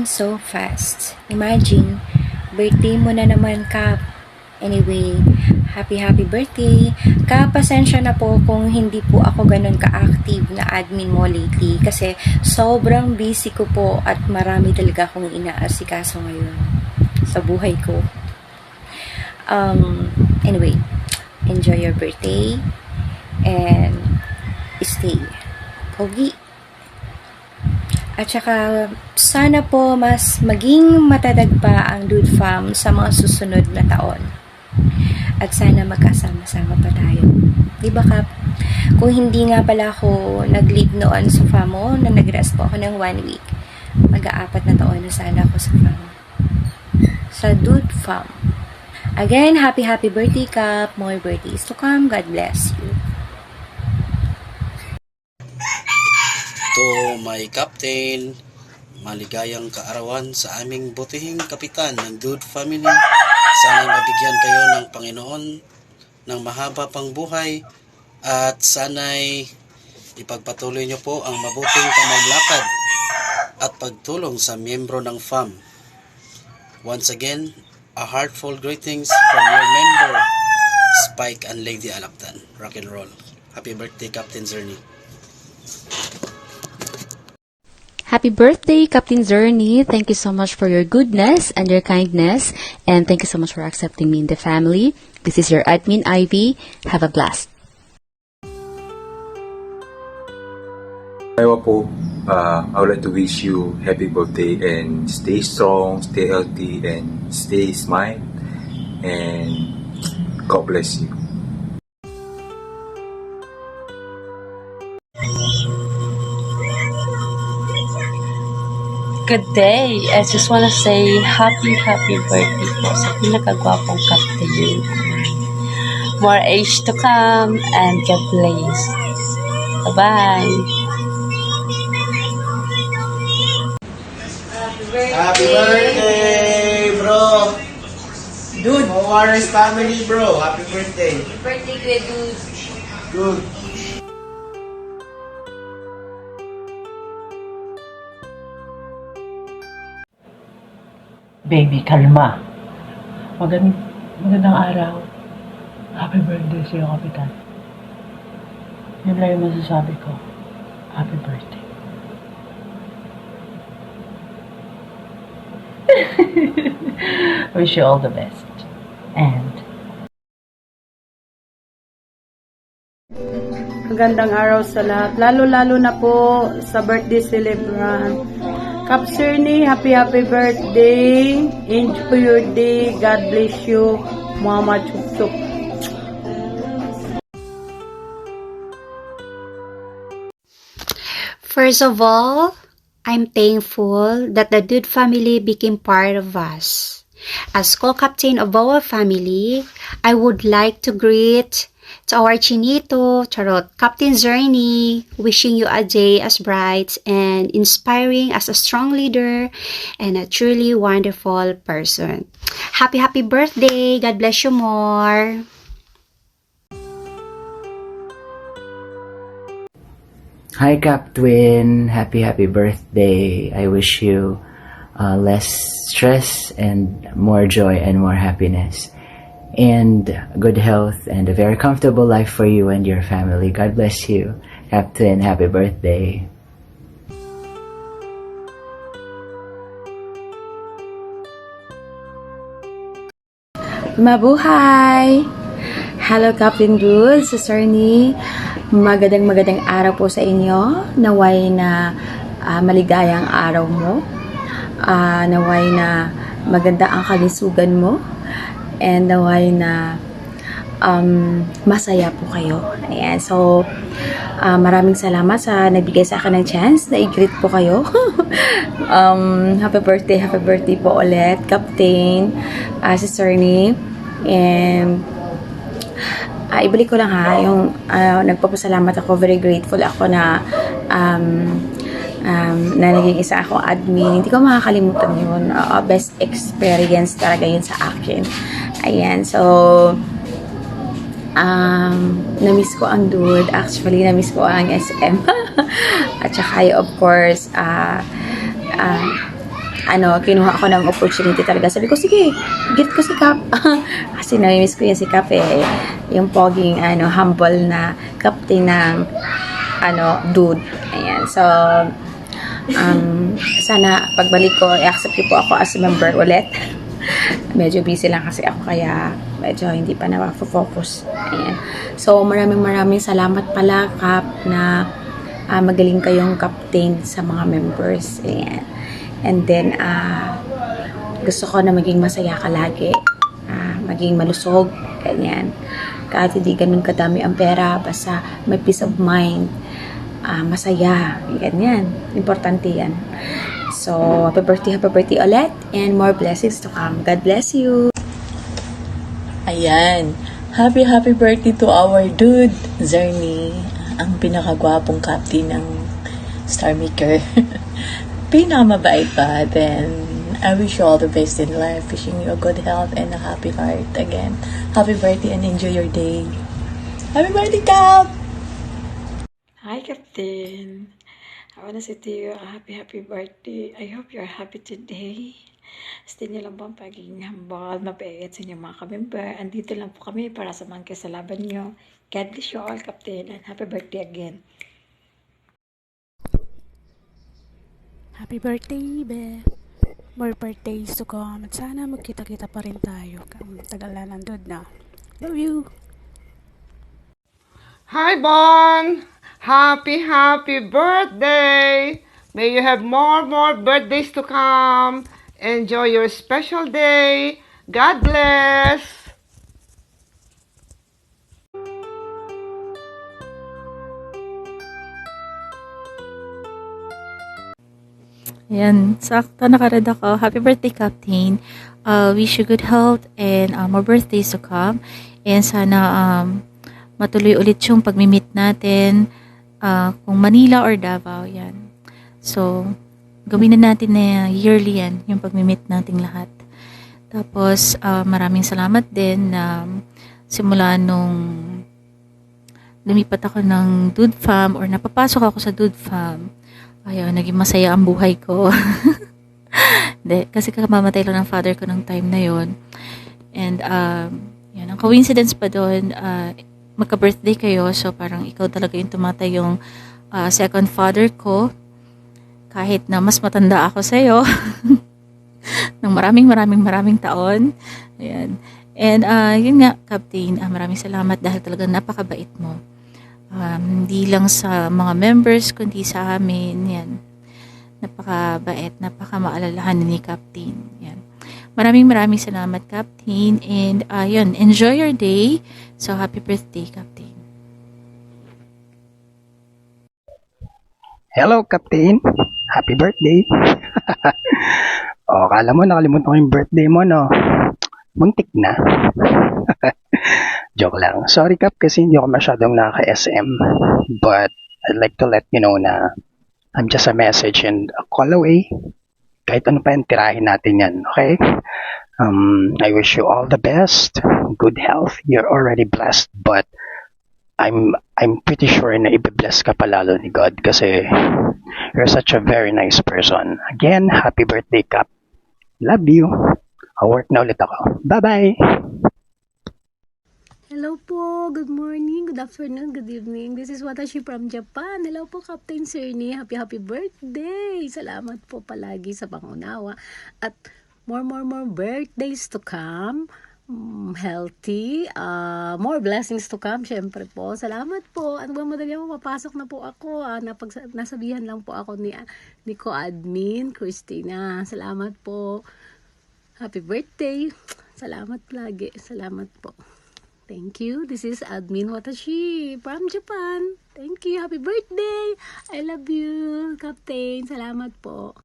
going so fast. Imagine, birthday mo na naman, Kap. Anyway, happy birthday. Kap, pasensya na po kung hindi po ako ganun ka-active na admin mo lately kasi sobrang busy ko po at marami talaga akong inaasikaso ngayon sa buhay ko. Anyway, enjoy your birthday and stay pogi. At saka, sana po mas maging matatag pa ang Dude Fam sa mga susunod na taon. At sana magkasama-sama pa tayo. Diba, Kap? Kung hindi nga pala ako nag-leave noon sa fam mo, na nag-rest po ako ng 1 week, mag-aapat na taon na sana ako sa fam. Sa Dude Fam. Again, happy birthday, Kap. More birthdays to come. God bless you. To my captain, maligayang kaarawan sa aming butihing kapitan ng Dude Family. Sana'y mabigyan kayo ng Panginoon ng mahaba pang buhay at sana'y ipagpatuloy nyo po ang mabuting pamamlakad at pagtulong sa miyembro ng FAM. Once again, a heartfelt greetings from your member, Spike and Lady Alaptan. Rock and roll. Happy birthday, Captain Zerny. Happy birthday, Captain Zerny. Thank you so much for your goodness and your kindness. And thank you so much for accepting me in the family. This is your admin, Ivy. Have a blast. Ewa po, I would like to wish you happy birthday and stay strong, stay healthy, and stay smile. And God bless you. Good day. I just want to say happy birthday po sa pinakagwapong captain. More age to come and God bless. Bye-bye. Happy birthday, bro! Dude! Warren's family, bro. Happy birthday. Happy birthday, Kuya Dude. Good. Baby, kalma. Magandang araw. Happy birthday sa iyo, Kapitan. Yun lang yung masasabi ko. Happy birthday. Wish you all the best. And magandang araw sa lahat. Lalo-lalo na po sa birthday celebrant. Kap Zerny, happy birthday. Enjoy your day. God bless you. Mama Chuk. First of all, I'm thankful that the Dude family became part of us. As co-captain of our family, I would like to greet to our Chinito, Charot, Captain Zerny, wishing you a day as bright and inspiring as a strong leader and a truly wonderful person. Happy birthday! God bless you more! Hi, Cap Twin. Happy birthday. I wish you less stress and more joy and more happiness. And good health and a very comfortable life for you and your family. God bless you. Captain, happy birthday. Mabuhay! Hello, Captain Dude, sa Zerny. Magandang araw po sa inyo. Naway na maligayang araw mo. Naway na maganda ang kalisugan mo. And naway na masaya po kayo. Ayan. So, maraming salamat sa nagbigay sa akin ng chance na i-greet po kayo. Happy birthday po ulit, Captain, si Zerny. And ibalik ko lang yung nagpapasalamat ako, very grateful ako na na naging isa akong admin. Hindi ko makakalimutan yun. Best experience talaga yun sa akin. Ayan, so na-miss ko ang Dude. Actually, na-miss ko ang SM. At saka, of course, kinuha ako ng opportunity talaga. Sabi ko, sige, greet ko si Cap. Kasi namimiss ko yan si Cap eh. Yung poging, humble na captain ng, dude. Ayan. So, sana pagbalik ko, i-accept niyo po ako as a member ulit. Medyo busy lang kasi ako, kaya medyo hindi pa na-focus. Ayan. So, maraming salamat pala, Cap, na magaling kayong captain sa mga members. Ayan. And then, gusto ko na maging masaya ka lagi. Maging malusog. Ganyan. Kahit hindi ganun kadami ang pera, basta may peace of mind. Masaya. Ganyan. Importante yan. So, happy birthday ulit. And more blessings to come. God bless you. Ayan. Happy birthday to our dude, Zerny. Ang pinakagwapong captain ng Star Maker. Pinakamabait pa. Then, I wish you all the best in life. Wishing you a good health and a happy heart. Again, happy birthday and enjoy your day. Happy birthday, Cap! Hi, Captain. I wanna say to you, happy birthday. I hope you're happy today. Stay niyo lang po ang pagiging humble, mapait sa inyong mga kamember. Andito lang po kami para samahan kayo sa laban niyo. God bless you all, Captain, and happy birthday again. Happy birthday, Be. More birthdays to come. At sana magkita-kita pa rin tayo. Tagal na nandun na. Love you. Hi, Bon! Happy birthday! May you have more birthdays to come. Enjoy your special day. God bless! Ayan, sakto nakaread ako. Happy birthday, Captain. Wish you good health and more birthdays to come. And sana matuloy ulit yung pagmi-meet natin kung Manila or Davao, yan. So, gawin na natin na yearly yan, yung pagmi-meet nating lahat. Tapos, maraming salamat din na simula nung lumipat ako ng Dude Fam or napapasok ako sa Dude Fam, ayun, naging masaya ang buhay ko. De, kasi kamamatay lang ng father ko ng time na yon. And, yan, ang coincidence pa doon, magka-birthday kayo, so parang ikaw talaga yung tumatay yung second father ko, kahit na mas matanda ako sa'yo, ng maraming taon. Ayan. And, yun nga, Captain, maraming salamat dahil talaga napakabait mo. Hindi lang sa mga members, kundi sa amin, yan. Napakabait, napakamaalalahan ni Captain. Yan. Maraming salamat, Captain. And, yun, enjoy your day. So, happy birthday, Captain. Hello, Captain. Happy birthday. Kala mo nakalimutan ko yung birthday mo, no? Muntik na. Joke lang. Sorry, Cap, kasi hindi ako masyadong naka-SM. But, I'd like to let you know na I'm just a message and a call away. Kahit ano pa yung tirahin natin yan, okay? I wish you all the best. Good health. You're already blessed, but I'm pretty sure na ibe-bless ka pa lalo ni God kasi you're such a very nice person. Again, happy birthday, Cap. Love you. I'll work na ulit ako. Bye-bye! Hello po, good morning, good afternoon, good evening. This is Watashi from Japan. Hello po, Captain Cerny. Happy birthday! Salamat po palagi sa pangunawa. At more birthdays to come. Healthy. More blessings to come, syempre po. Salamat po. Ano ba madali mo, papasok na po ako. Nasabihan lang po ako ni co-admin, Christina. Salamat po. Happy birthday. Salamat lagi. Salamat po. Thank you. This is Admin Watashi from Japan. Thank you. Happy birthday. I love you, Captain. Salamat po.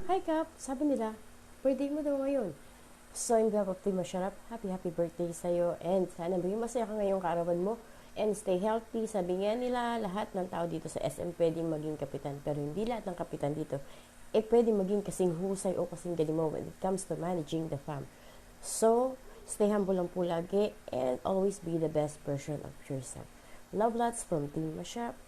Hi, Cap. Sabi nila, birthday mo daw ngayon. So, in behalf of Team Masharap, happy birthday sa'yo. And sana maging masaya ka ngayong kaarawan mo. And stay healthy. Sabi nga nila, lahat ng tao dito sa SM pwedeng maging kapitan. Pero hindi lahat ng kapitan dito pwedeng maging kasing husay o kasing galing mo when it comes to managing the farm. So, stay humble lang po lagi and always be the best version of yourself. Love lots from Team Masharap.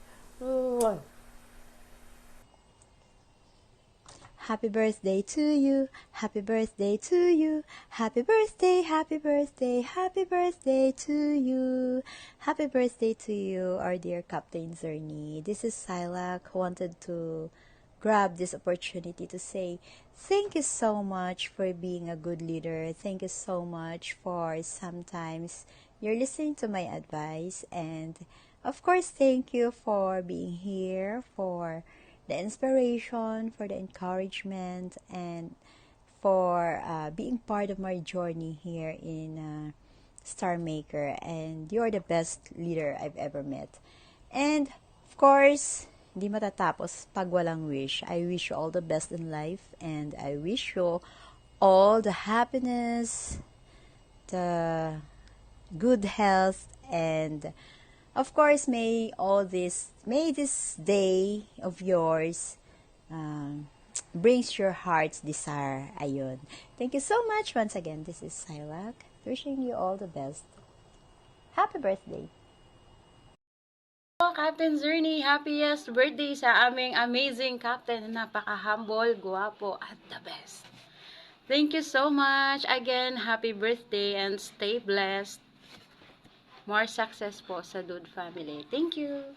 Happy birthday to you. Happy birthday to you. Happy birthday, happy birthday, happy birthday to you. Happy birthday to you, our dear Captain Zerny. This is Silak who wanted to grab this opportunity to say thank you so much for being a good leader. Thank you so much for sometimes you're listening to my advice, and of course thank you for being here, for the inspiration, for the encouragement, and for being part of my journey here in Star Maker. And you're the best leader I've ever met. And of course, hindi matatapos pag walang wish. I wish you all the best in life, and I wish you all the happiness, the good health, and of course, may this day of yours brings your heart's desire. Ayun. Thank you so much once again. This is Silak, wishing you all the best. Happy birthday! Captain Zerny, happiest birthday sa aming amazing captain. Napaka-humble, guwapo, at the best. Thank you so much. Again, happy birthday and stay blessed. More success po sa Dude family. Thank you.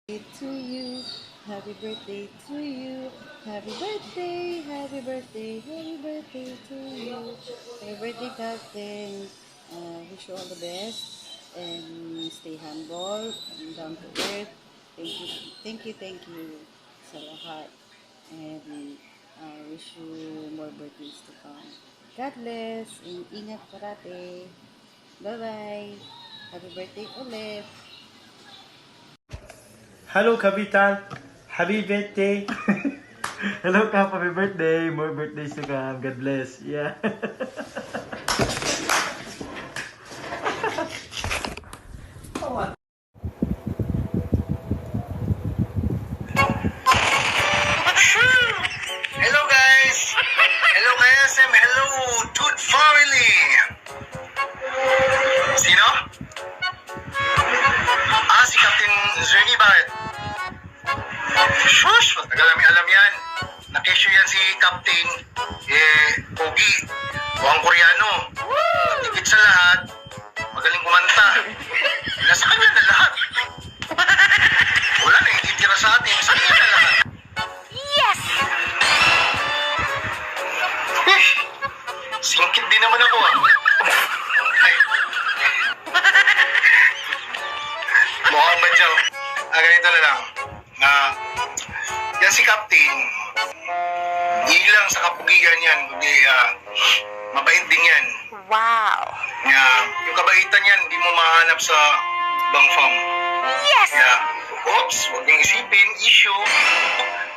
To you, happy birthday to you, happy birthday, happy birthday, happy birthday to you. Happy birthday, Captain. Wish you all the best and stay humble and down to earth. Thank you sa lahat. And wish you more birthdays to come. God bless and ingat parate. Bye-bye. Happy birthday ulit. Hello, Kapitan. Happy birthday. Hello, Kap. Happy birthday. More birthdays to come. God bless. Yeah. Hello guys! Hello KSM! Hello Dude family! Sino? Si Captain Zerny, bakit? Shush! Matagal namin alam yan. Nakesyo yan si Captain Pogi. Buwang Koreano. Tigit sa lahat, magaling kumanta. Nasa kanya na lahat. Wala na ititira sa atin. Sa kanya na lahat. Yes! Singkit din naman ako Ay. Mukhang badyaw. Ganito na lang. Yan si Captain. Hindi lang sa kapugian yan. Kundi mabait din yan. Wow! Yung kabaitan yan, hindi mo mahanap sa ibang farm. Yes! Oops, huwag niyong isipin, issue.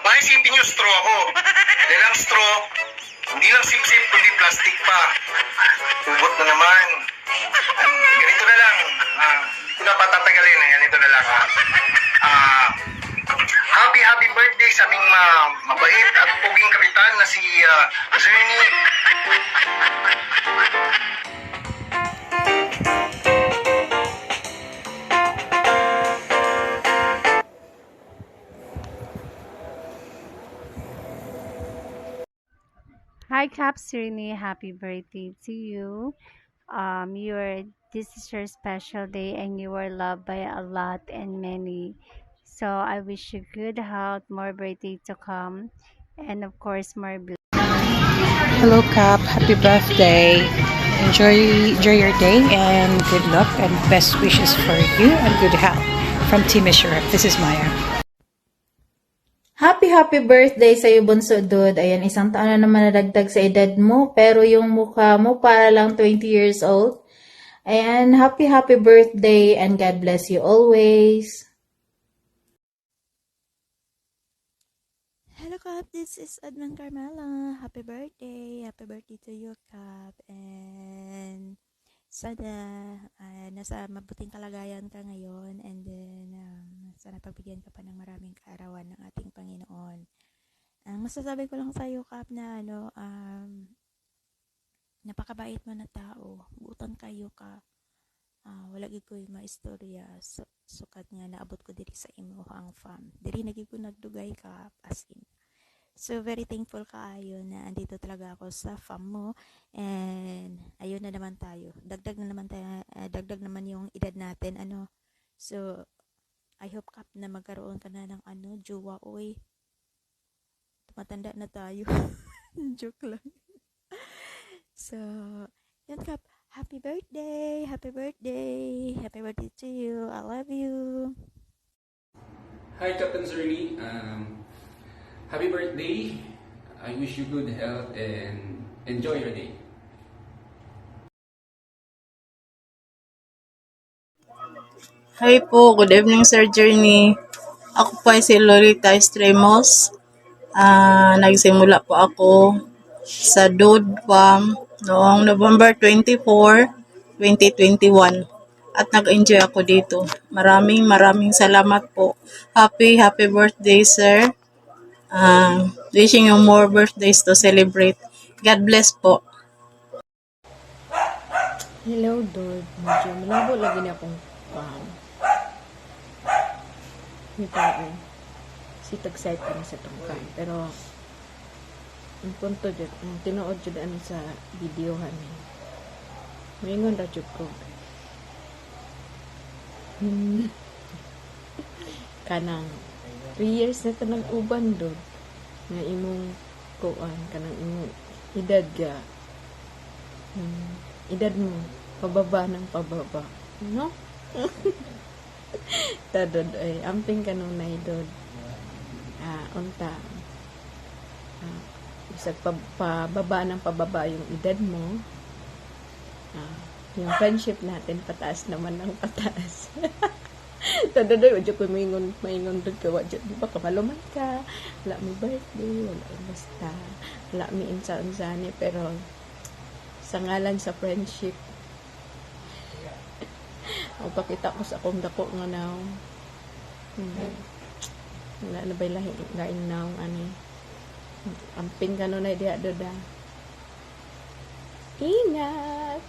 Baka isipin niyo straw ako. Dahil ang straw, hindi lang sip-sip, kundi plastic pa. Tubot na naman. Ganito na lang. Hindi ko na patatagalin. Ganito na lang. Happy birthday sa aming mabait at puging kapitan na si Zerny. Hi, Cap Zerny. Happy birthday to you. This is your special day and you are loved by a lot and many. So I wish you good health, more birthday to come, and of course more blessings. Hello, Cap. Happy birthday. Enjoy your day and good luck and best wishes for you and good health. From Team Assurance, this is Maya. Happy birthday sa iyo, Bunso Dude. Ayan, isang taon na naman nadagdag sa edad mo, pero yung mukha mo para lang 20 years old. Ayan, happy birthday and God bless you always. Hello, Cap. This is Edmond Carmela. Happy birthday. Happy birthday to you, Cap. And sana nasa mabuting kalagayan ka ngayon. And then, sana pagbigyan ka pa ng maraming kaarawan ng ating Panginoon. Ang masasabi ko lang sa iyo, Cap, na napakabait mo na tao. Butan kayo ka. Wala gid ko'y maistorya. Sukat nga naabot ko diri sa imo ang fam. Diri nagig ko nagdugay ka as in. So, very thankful kaayo na andito talaga ako sa farm mo. And, ayun na naman tayo. Dagdag naman yung edad natin, ano. So, I hope, Kap, na magkaroon ka na ng, jowa, oy. Tumatanda na tayo. Joke lang. So, yun, Kap. Happy birthday! Happy birthday! Happy birthday to you! I love you! Hi, Captain Zerny. Happy birthday. I wish you good health and enjoy your day. Hi po, good evening Sir Journey. Ako po ay si Lolita Estremos. Nagsimula po ako sa Dude Farm noong November 24, 2021. At nag-enjoy ako dito. Maraming salamat po. Happy birthday, sir. Wishing you more birthdays to celebrate. God bless po. Hello, Dod. Medyo malabo lagi na akong paham. May tao. Si tag-site ka na sa tungkan. Pero, ang punto dyan, ang tinood dyan sa videohan. Maingon na dyan ko. Kanang 3 years na kanang uban doon nga imong kuan kanang imong edad ga edad mo pababa ng pababa, no? Tadod ay amping kanunay dod unta bisag pababa ng pababa yung edad mo, yung friendship natin pataas naman ng pataas. Tadaday, wadyo ko maingon doon ka, wadyo, di ba kamaluman ka, wala may birthday, wala basta, wala may insa-unsani, pero sa ngalan sa friendship, magpakita ko sa akong dako nga now, wala na ba'y laing now, amping ka nun ay diya doda. Ingat!